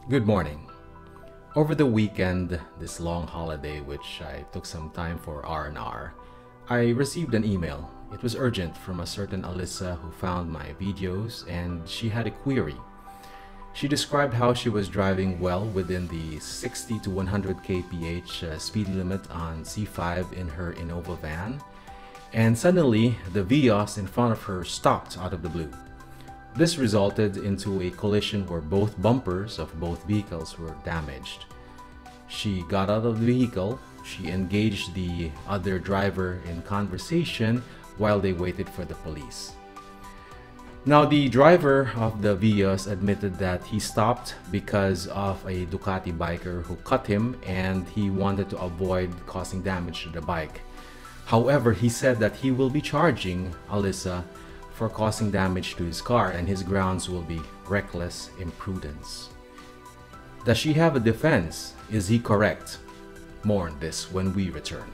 Good morning. Over the weekend, this long holiday which I took some time for R&R, I received an email. It was urgent from a certain Alyssa who found my videos and she had a query. She described how she was driving well within the 60 to 100 kph speed limit on C5 in her Innova van, and suddenly the Vios in front of her stopped out of the blue. This resulted into a collision where both bumpers of both vehicles were damaged. She got out of the vehicle, she engaged the other driver in conversation while they waited for the police. Now, the driver of the Vios admitted that he stopped because of a Ducati biker who cut him and he wanted to avoid causing damage to the bike. However, he said that he will be charging Alyssa for causing damage to his car and his grounds will be reckless imprudence. Does she have a defense? Is he correct? More on this when we return.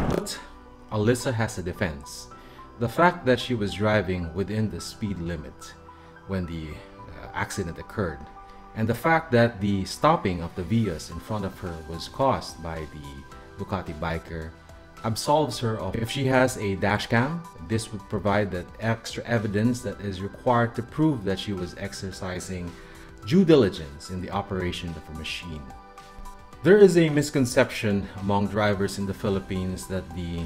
But Alyssa has a defense. The fact that she was driving within the speed limit when the accident occurred, and the fact that the stopping of the Vios in front of her was caused by the Ducati biker absolves her of, if she has a dash cam, this would provide that extra evidence that is required to prove that she was exercising due diligence in the operation of a machine. There is a misconception among drivers in the Philippines that the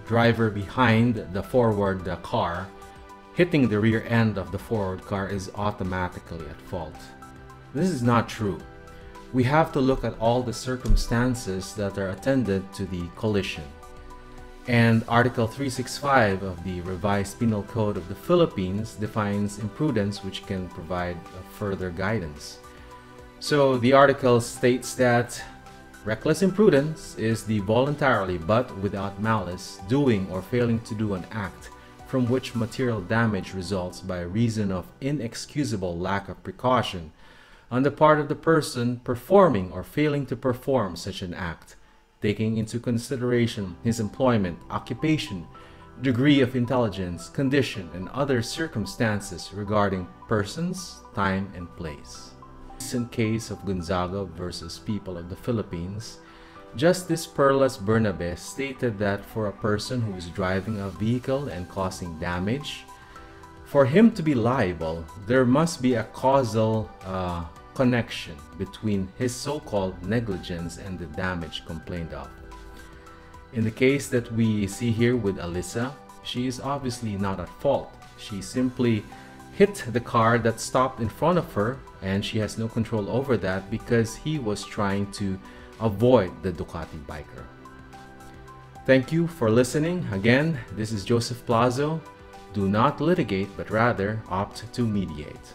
driver behind the forward car hitting the rear end of the forward car is automatically at fault. This is not true. We have to look at all the circumstances that are attendant to the collision. And Article 365 of the Revised Penal Code of the Philippines defines imprudence, which can provide further guidance. So the article states that reckless imprudence is the voluntarily but without malice doing or failing to do an act from which material damage results by reason of inexcusable lack of precaution on the part of the person performing or failing to perform such an act, taking into consideration his employment, occupation, degree of intelligence, condition, and other circumstances regarding persons, time, and place. In the recent case of Gonzaga versus People of the Philippines, Justice Perlas Bernabe stated that for a person who is driving a vehicle and causing damage, for him to be liable, there must be a causal connection between his so-called negligence and the damage complained of. In the case that we see here with Alyssa, she is obviously not at fault. She simply hit the car that stopped in front of her and she has no control over that because he was trying to avoid the Ducati biker. Thank you for listening. Again, this is Joseph Plazo. Do not litigate, but rather opt to mediate.